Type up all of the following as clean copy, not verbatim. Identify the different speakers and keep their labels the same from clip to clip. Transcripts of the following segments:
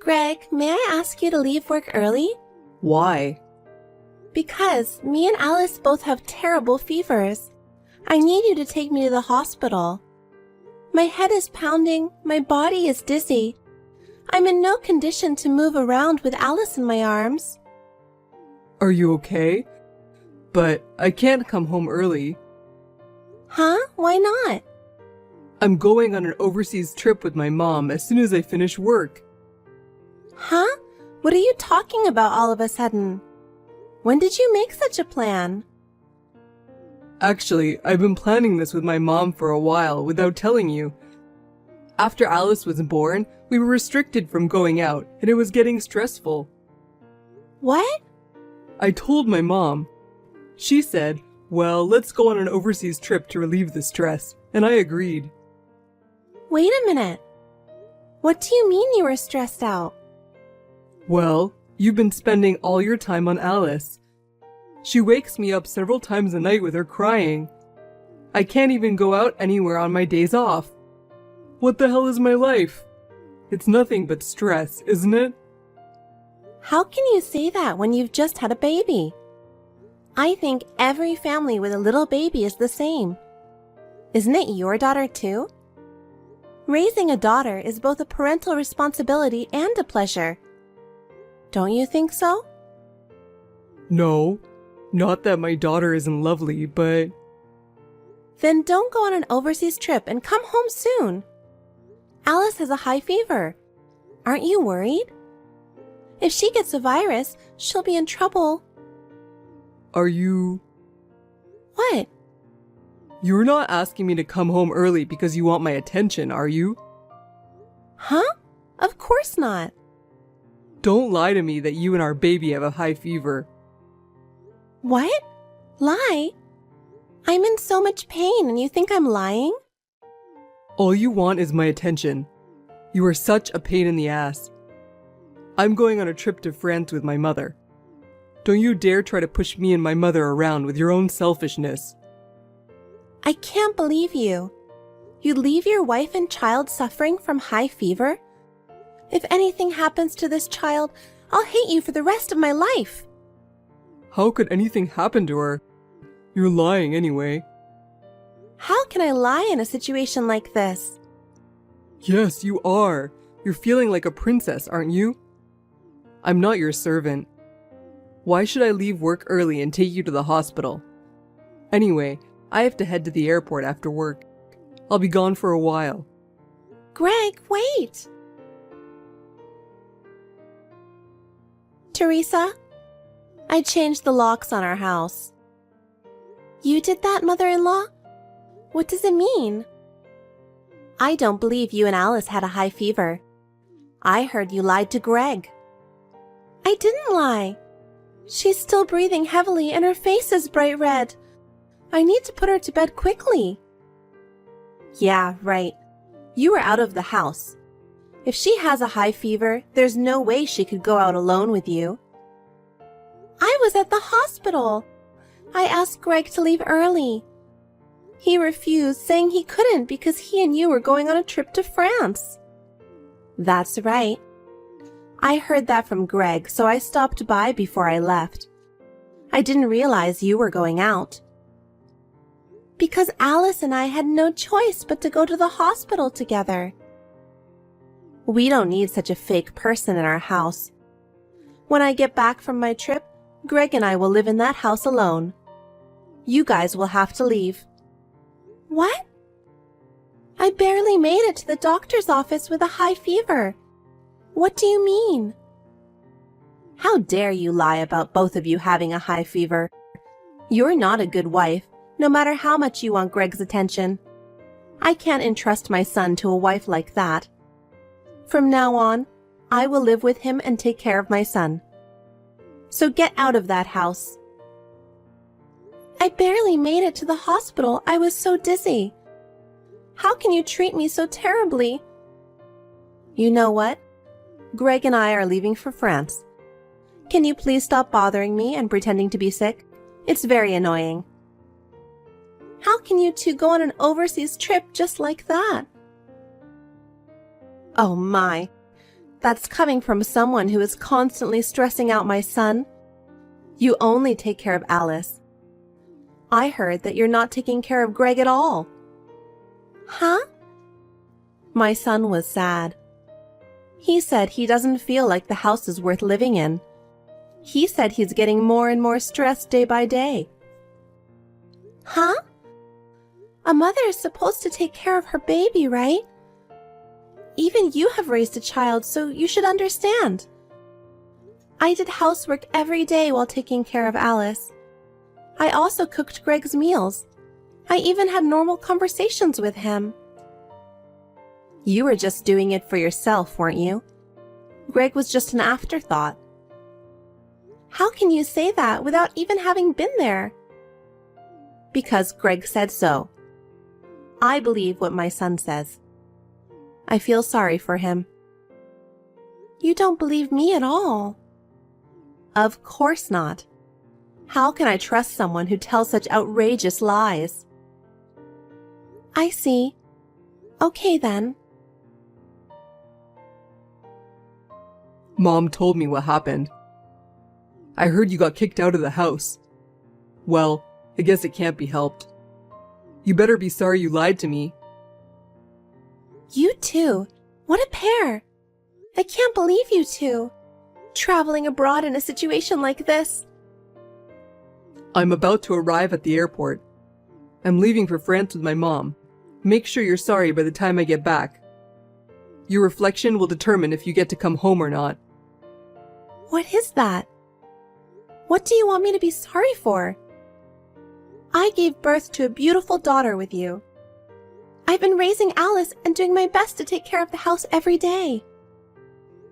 Speaker 1: Greg, may I ask you to leave work early?
Speaker 2: Why?
Speaker 1: Because me and Alice both have terrible fevers. I need you to take me to the hospital. My head is pounding, my body is dizzy. I'm in no condition to move around with Alice in my arms.
Speaker 2: Are you okay? But I can't come home early.
Speaker 1: Huh? Why not?
Speaker 2: I'm going on an overseas trip with my mom as soon as I finish work.
Speaker 1: Huh? What are you talking about all of a sudden? When did you make such a plan?
Speaker 2: Actually, I've been planning this with my mom for a while without telling you. After Alice was born, we were restricted from going out, and it was getting stressful.
Speaker 1: What?
Speaker 2: I told my mom. She said, well, let's go on an overseas trip to relieve the stress, and I agreed.
Speaker 1: Wait a minute. What do you mean you were stressed out?
Speaker 2: Well, you've been spending all your time on Alice. She wakes me up several times a night with her crying. I can't even go out anywhere on my days off. What the hell is my life? It's nothing but stress, isn't it?
Speaker 1: How can you say that when you've just had a baby? I think every family with a little baby is the same. Isn't it your daughter too? Raising a daughter is both a parental responsibility and a pleasure. Don't you think so?
Speaker 2: No, not that my daughter isn't lovely, but...
Speaker 1: Then don't go on an overseas trip and come home soon. Alice has a high fever. Aren't you worried? If she gets a virus, she'll be in trouble.
Speaker 2: Are you...
Speaker 1: What?
Speaker 2: You're not asking me to come home early because you want my attention, are you?
Speaker 1: Huh? Of course not.
Speaker 2: Don't lie to me that you and our baby have a high fever.
Speaker 1: What? Lie? I'm in so much pain and you think I'm lying?
Speaker 2: All you want is my attention. You are such a pain in the ass. I'm going on a trip to France with my mother. Don't you dare try to push me and my mother around with your own selfishness.
Speaker 1: I can't believe you. You'd leave your wife and child suffering from high fever? If anything happens to this child, I'll hate you for the rest of my life.
Speaker 2: How could anything happen to her? You're lying anyway.
Speaker 1: How can I lie in a situation like this?
Speaker 2: Yes, you are. You're feeling like a princess, aren't you? I'm not your servant. Why should I leave work early and take you to the hospital? Anyway, I have to head to the airport after work. I'll be gone for a while.
Speaker 1: Greg, wait! Teresa, I changed the locks on our house. You did that, mother-in-law? What does it mean? I don't believe you and Alice had a high fever. I heard you lied to Greg. I didn't lie. She's still breathing heavily and her face is bright red. I need to put her to bed quickly. Yeah, right. You were out of the house. If she has a high fever, there's no way she could go out alone with you. I was at the hospital. I asked Greg to leave early. He refused, saying he couldn't because he and you were going on a trip to France. That's right. I heard that from Greg, so I stopped by before I left. I didn't realize you were going out. Because Alice and I had no choice but to go to the hospital together. We don't need such a fake person in our house. When I get back from my trip, Greg and I will live in that house alone. You guys will have to leave. What? I barely made it to the doctor's office with a high fever. What do you mean? How dare you lie about both of you having a high fever? You're not a good wife, no matter how much you want Greg's attention. I can't entrust my son to a wife like that. From now on, I will live with him and take care of my son. So get out of that house. I barely made it to the hospital. I was so dizzy. How can you treat me so terribly? You know what? Greg and I are leaving for France. Can you please stop bothering me and pretending to be sick? It's very annoying. How can you two go on an overseas trip just like that? Oh my. That's coming from someone who is constantly stressing out my son. You only take care of Alice. I heard that you're not taking care of Greg at all. Huh? My son was sad. He said he doesn't feel like the house is worth living in. He said he's getting more and more stressed day by day. Huh? A mother is supposed to take care of her baby, right? Even you have raised a child, so you should understand. I did housework every day while taking care of Alice. I also cooked Greg's meals. I even had normal conversations with him. You were just doing it for yourself, weren't you? Greg was just an afterthought. How can you say that without even having been there? Because Greg said so. I believe what my son says. I feel sorry for him. You don't believe me at all. Of course not. How can I trust someone who tells such outrageous lies? I see. Okay then.
Speaker 2: Mom told me what happened. I heard you got kicked out of the house. Well, I guess it can't be helped. You better be sorry you lied to me.
Speaker 1: You two. What a pair. I can't believe you two. Traveling abroad in a situation like this.
Speaker 2: I'm about to arrive at the airport. I'm leaving for France with my mom. Make sure you're sorry by the time I get back. Your reflection will determine if you get to come home or not.
Speaker 1: What is that? What do you want me to be sorry for? I gave birth to a beautiful daughter with you. I've been raising Alice and doing my best to take care of the house every day.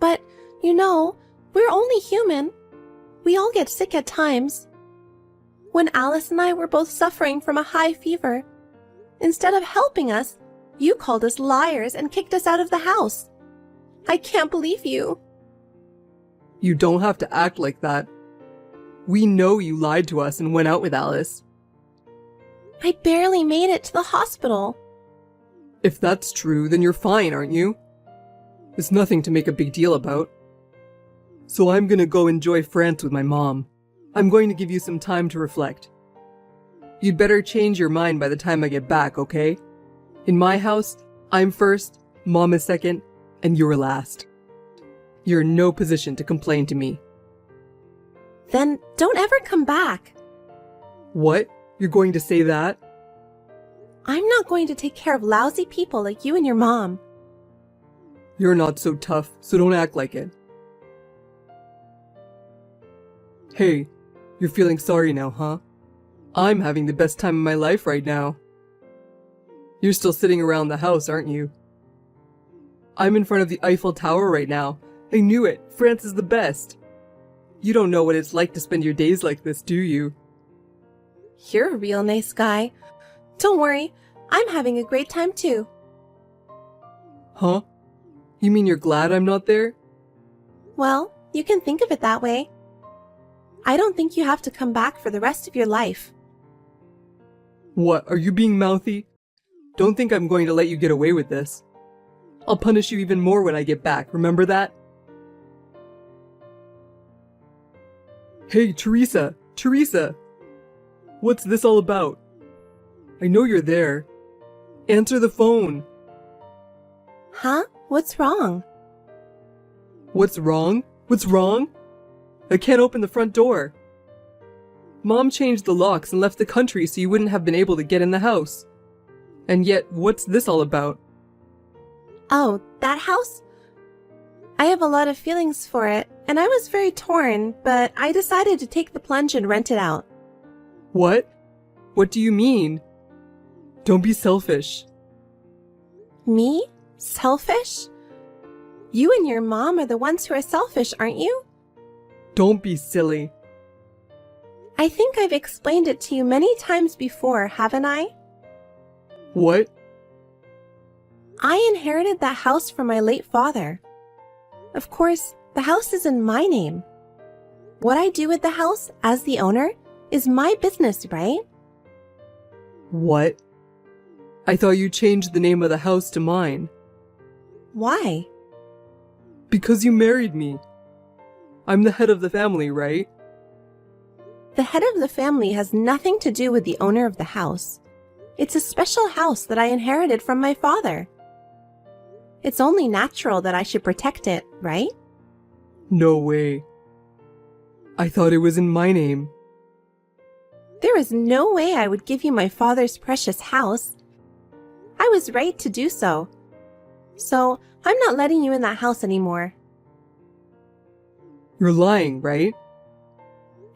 Speaker 1: But, you know, we're only human. We all get sick at times. When Alice and I were both suffering from a high fever, instead of helping us, you called us liars and kicked us out of the house. I can't believe you.
Speaker 2: You don't have to act like that. We know you lied to us and went out with Alice.
Speaker 1: I barely made it to the hospital.
Speaker 2: If that's true, then you're fine, aren't you? It's nothing to make a big deal about. So I'm gonna go enjoy France with my mom. I'm going to give you some time to reflect. You'd better change your mind by the time I get back, okay? In my house, I'm first, Mom is second, and you're last. You're in no position to complain to me.
Speaker 1: Then don't ever come back.
Speaker 2: What? You're going to say that?
Speaker 1: I'm not going to take care of lousy people like you and your mom.
Speaker 2: You're not so tough, so don't act like it. Hey, you're feeling sorry now, huh? I'm having the best time of my life right now. You're still sitting around the house, aren't you? I'm in front of the Eiffel Tower right now. I knew it. France is the best. You don't know what it's like to spend your days like this, do you?
Speaker 1: You're a real nice guy. Don't worry, I'm having a great time too.
Speaker 2: Huh? You mean you're glad I'm not there?
Speaker 1: Well, you can think of it that way. I don't think you have to come back for the rest of your life.
Speaker 2: What, are you being mouthy? Don't think I'm going to let you get away with this. I'll punish you even more when I get back, remember that? Hey, Teresa! Teresa! What's this all about? I know you're there. Answer the phone.
Speaker 1: Huh? What's wrong?
Speaker 2: What's wrong? What's wrong? I can't open the front door. Mom changed the locks and left the country so you wouldn't have been able to get in the house. And yet, what's this all about?
Speaker 1: Oh, that house? I have a lot of feelings for it, and I was very torn, but I decided to take the plunge and rent it out.
Speaker 2: What? What do you mean? Don't be selfish.
Speaker 1: Me? Selfish? You and your mom are the ones who are selfish, aren't you?
Speaker 2: Don't be silly.
Speaker 1: I think I've explained it to you many times before, haven't I?
Speaker 2: What?
Speaker 1: I inherited that house from my late father. Of course, the house is in my name. What I do with the house, as the owner, is my business, right?
Speaker 2: What? I thought you changed the name of the house to mine.
Speaker 1: Why?
Speaker 2: Because you married me. I'm the head of the family, right?
Speaker 1: The head of the family has nothing to do with the owner of the house. It's a special house that I inherited from my father. It's only natural that I should protect it, right?
Speaker 2: No way. I thought it was in my name.
Speaker 1: There is no way I would give you my father's precious house. I was right to do so. So, I'm not letting you in that house anymore.
Speaker 2: You're lying, right?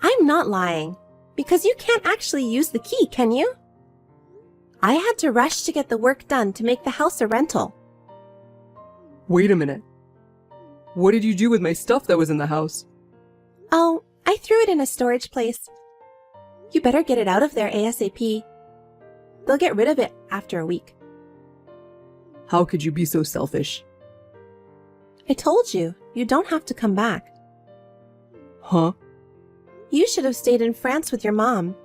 Speaker 1: I'm not lying, because you can't actually use the key, can you? I had to rush to get the work done to make the house a rental.
Speaker 2: Wait a minute. What did you do with my stuff that was in the house?
Speaker 1: Oh, I threw it in a storage place. You better get it out of there ASAP. They'll get rid of it after a week.
Speaker 2: How could you be so selfish?
Speaker 1: I told you, you don't have to come back.
Speaker 2: Huh?
Speaker 1: You should have stayed in France with your mom.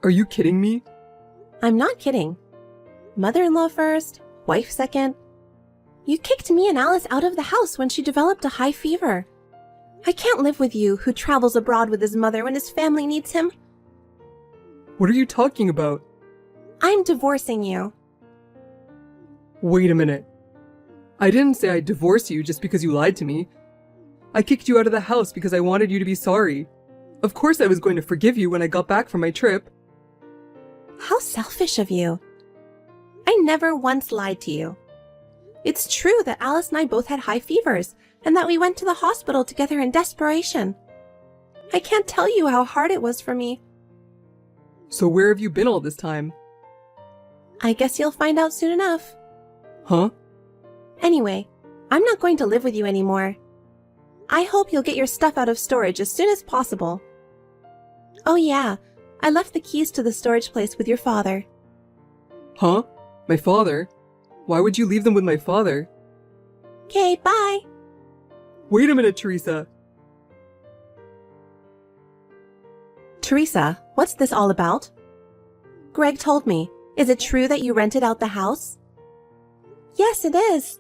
Speaker 2: Are you kidding me?
Speaker 1: I'm not kidding. Mother-in-law first, wife second. You kicked me and Alice out of the house when she developed a high fever. I can't live with you who travels abroad with his mother when his family needs him.
Speaker 2: What are you talking about?
Speaker 1: I'm divorcing you.
Speaker 2: Wait a minute. I didn't say I'd divorce you just because you lied to me. I kicked you out of the house because I wanted you to be sorry. Of course I was going to forgive you when I got back from my trip.
Speaker 1: How selfish of you. I never once lied to you. It's true that Alice and I both had high fevers and that we went to the hospital together in desperation. I can't tell you how hard it was for me.
Speaker 2: So where have you been all this time?
Speaker 1: I guess you'll find out soon enough.
Speaker 2: Huh?
Speaker 1: Anyway, I'm not going to live with you anymore. I hope you'll get your stuff out of storage as soon as possible. Oh yeah, I left the keys to the storage place with your father.
Speaker 2: Huh? My father? Why would you leave them with my father?
Speaker 1: Okay, bye.
Speaker 2: Wait a minute, Teresa.
Speaker 1: Teresa, what's this all about? Greg told me. Is it true that you rented out the house? Yes, it is.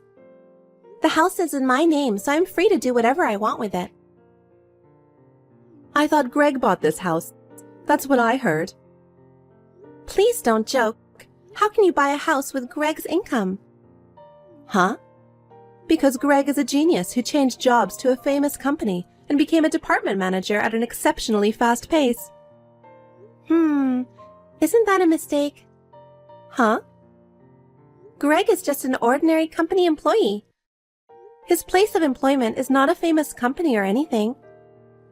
Speaker 1: The house is in my name, so I'm free to do whatever I want with it. I thought Greg bought this house. That's what I heard. Please don't joke. How can you buy a house with Greg's income? Huh? Because Greg is a genius who changed jobs to a famous company and became a department manager at an exceptionally fast pace. Isn't that a mistake? Huh? Greg is just an ordinary company employee. His place of employment is not a famous company or anything.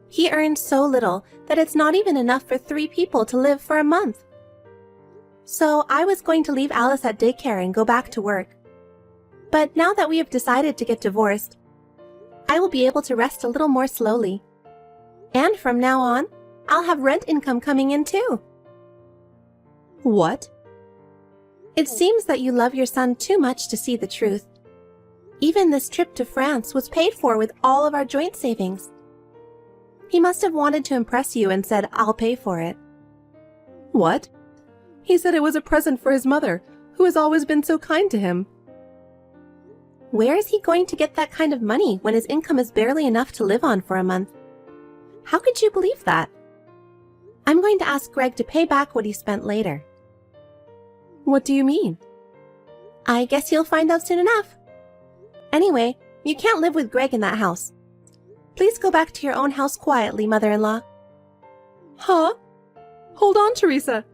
Speaker 1: He earns so little that it's not even enough for 3 people to live for a month. So I was going to leave Alice at daycare and go back to work. But now that we have decided to get divorced, I will be able to rest a little more slowly. And from now on, I'll have rent income coming in too. What? It seems that you love your son too much to see the truth. Even this trip to France was paid for with all of our joint savings. He must have wanted to impress you and said, "I'll pay for it." What? He said it was a present for his mother, who has always been so kind to him. Where is he going to get that kind of money when his income is barely enough to live on for a month? How could you believe that? I'm going to ask Greg to pay back what he spent later. What do you mean? I guess you'll find out soon enough. Anyway, you can't live with Greg in that house. Please go back to your own house quietly, mother-in-law. Huh? Hold on, Teresa.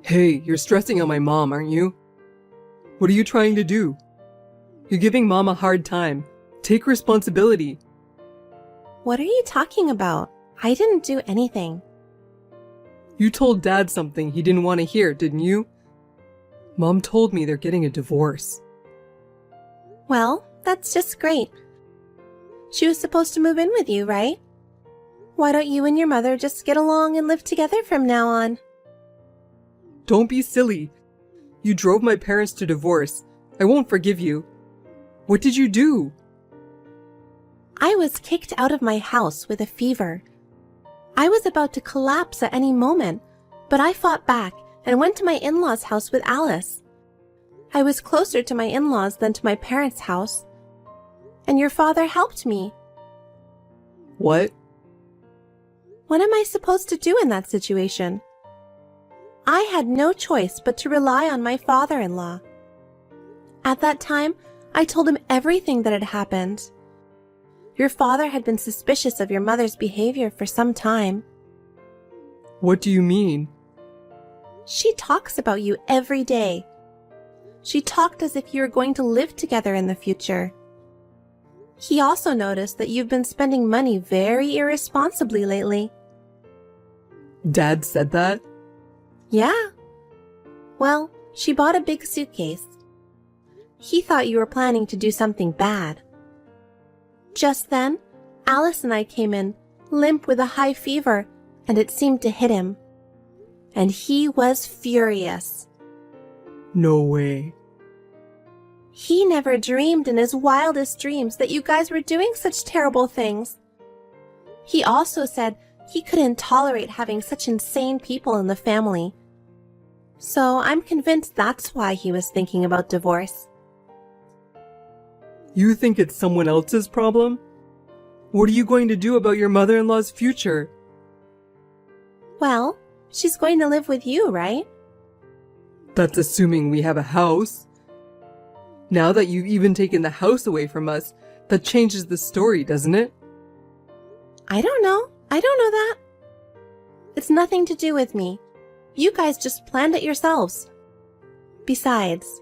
Speaker 2: Hey, you're stressing out my mom, aren't you? What are you trying to do? You're giving Mom a hard time. Take responsibility.
Speaker 1: What are you talking about? I didn't do anything.
Speaker 2: You told Dad something he didn't want to hear, didn't you? Mom told me they're getting a divorce.
Speaker 1: Well, that's just great. She was supposed to move in with you, right? Why don't you and your mother just get along and live together from now on?
Speaker 2: Don't be silly. You drove my parents to divorce. I won't forgive you. What did you do?
Speaker 1: I was kicked out of my house with a fever. I was about to collapse at any moment, but I fought back and went to my in-laws' house with Alice. I was closer to my in-laws than to my parents' house. And your father helped me.
Speaker 2: What?
Speaker 1: What am I supposed to do in that situation? I had no choice but to rely on my father-in-law. At that time, I told him everything that had happened. Your father had been suspicious of your mother's behavior for some time.
Speaker 2: What do you mean?
Speaker 1: She talks about you every day. She talked as if you were going to live together in the future. He also noticed that you've been spending money very irresponsibly lately.
Speaker 2: Dad said that?
Speaker 1: Yeah. Well, she bought a big suitcase. He thought you were planning to do something bad. Just then, Alice and I came in, limp with a high fever, and it seemed to hit him. And he was furious.
Speaker 2: No way.
Speaker 1: He never dreamed in his wildest dreams that you guys were doing such terrible things. He also said he couldn't tolerate having such insane people in the family. So I'm convinced that's why he was thinking about divorce.
Speaker 2: You think it's someone else's problem? What are you going to do about your mother-in-law's future?
Speaker 1: Well, she's going to live with you, right?
Speaker 2: That's assuming we have a house. Now that you've even taken the house away from us, that changes the story, doesn't it?
Speaker 1: I don't know. I don't know that. It's nothing to do with me. You guys just planned it yourselves. Besides,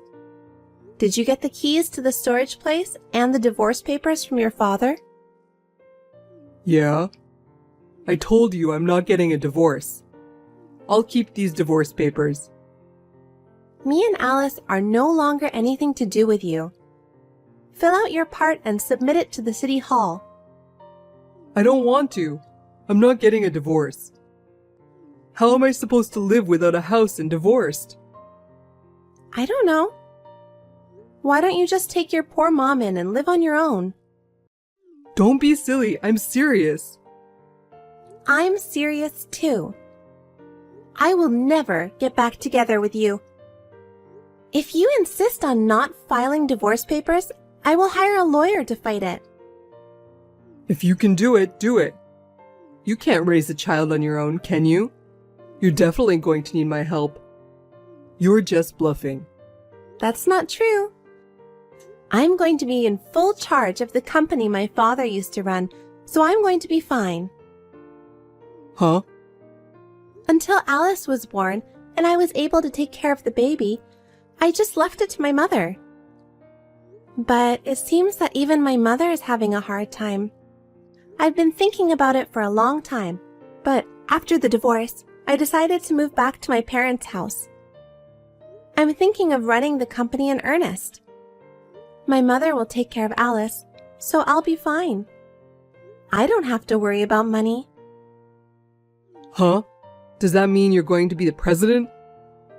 Speaker 1: did you get the keys to the storage place and the divorce papers from your father?
Speaker 2: Yeah. I told you I'm not getting a divorce. I'll keep these divorce papers.
Speaker 1: Me and Alice are no longer anything to do with you. Fill out your part and submit it to the city hall.
Speaker 2: I don't want to. I'm not getting a divorce. How am I supposed to live without a house and divorced?
Speaker 1: I don't know. Why don't you just take your poor mom in and live on your own?
Speaker 2: Don't be silly. I'm serious.
Speaker 1: I'm serious too. I will never get back together with you. If you insist on not filing divorce papers, I will hire a lawyer to fight it.
Speaker 2: If you can do it, do it. You can't raise a child on your own, can you? You're definitely going to need my help. You're just bluffing.
Speaker 1: That's not true. I'm going to be in full charge of the company my father used to run, so I'm going to be fine.
Speaker 2: Huh?
Speaker 1: Until Alice was born and I was able to take care of the baby, I just left it to my mother. But it seems that even my mother is having a hard time. I've been thinking about it for a long time, but after the divorce, I decided to move back to my parents' house. I'm thinking of running the company in earnest. My mother will take care of Alice, so I'll be fine. I don't have to worry about money.
Speaker 2: Huh? Does that mean you're going to be the president?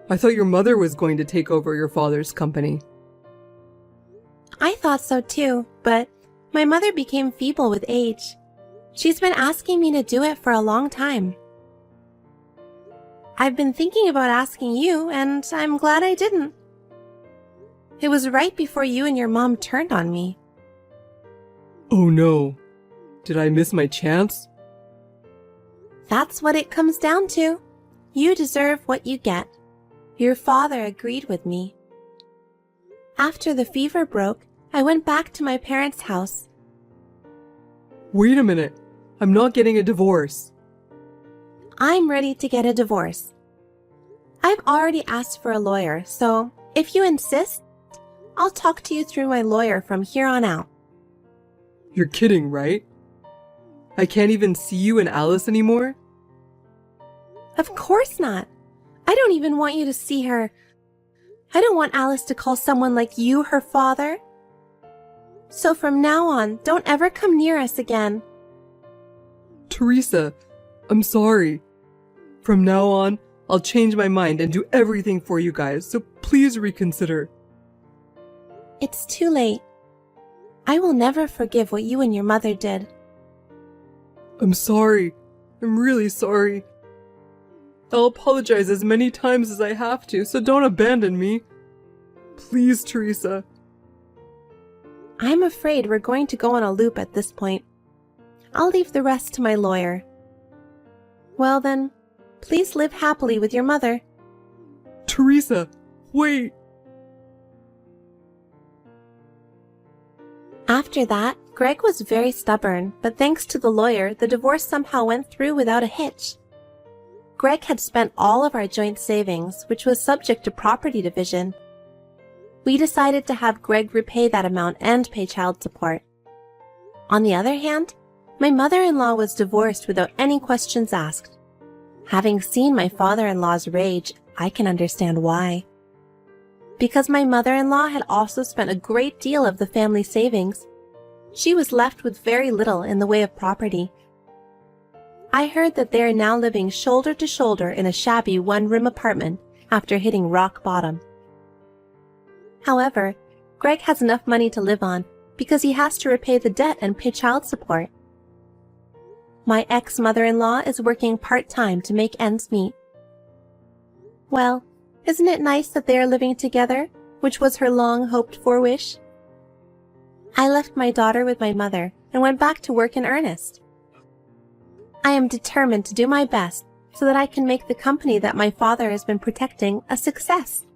Speaker 2: I thought your mother was going to take over your father's company.
Speaker 1: I thought so too, but my mother became feeble with age. She's been asking me to do it for a long time. I've been thinking about asking you, and I'm glad I didn't. It was right before you and your mom turned on me.
Speaker 2: Oh no. Did I miss my chance?
Speaker 1: That's what it comes down to. You deserve what you get. Your father agreed with me. After the fever broke, I went back to my parents' house.
Speaker 2: Wait a minute. I'm not getting a divorce.
Speaker 1: I'm ready to get a divorce. I've already asked for a lawyer, so if you insist, I'll talk to you through my lawyer from here on out.
Speaker 2: You're kidding, right? I can't even see you and Alice anymore?
Speaker 1: Of course not. I don't even want you to see her. I don't want Alice to call someone like you her father. So from now on, don't ever come near us again.
Speaker 2: Teresa, I'm sorry. From now on, I'll change my mind and do everything for you guys, so please reconsider.
Speaker 1: It's too late. I will never forgive what you and your mother did.
Speaker 2: I'm sorry. I'm really sorry. I'll apologize as many times as I have to, so don't abandon me. Please, Teresa.
Speaker 1: I'm afraid we're going to go on a loop at this point. I'll leave the rest to my lawyer. Well then, please live happily with your mother.
Speaker 2: Teresa, wait.
Speaker 1: After that, Greg was very stubborn, but thanks to the lawyer, the divorce somehow went through without a hitch. Greg had spent all of our joint savings, which was subject to property division. We decided to have Greg repay that amount and pay child support. On the other hand, my mother-in-law was divorced without any questions asked. Having seen my father-in-law's rage, I can understand why. Because my mother-in-law had also spent a great deal of the family savings, she was left with very little in the way of property. I heard that they are now living shoulder to shoulder in a shabby one-room apartment after hitting rock bottom. However, Greg has enough money to live on because he has to repay the debt and pay child support. My ex-mother-in-law is working part-time to make ends meet. Well, isn't it nice that they are living together, which was her long-hoped-for wish? I left my daughter with my mother and went back to work in earnest. I am determined to do my best so that I can make the company that my father has been protecting a success.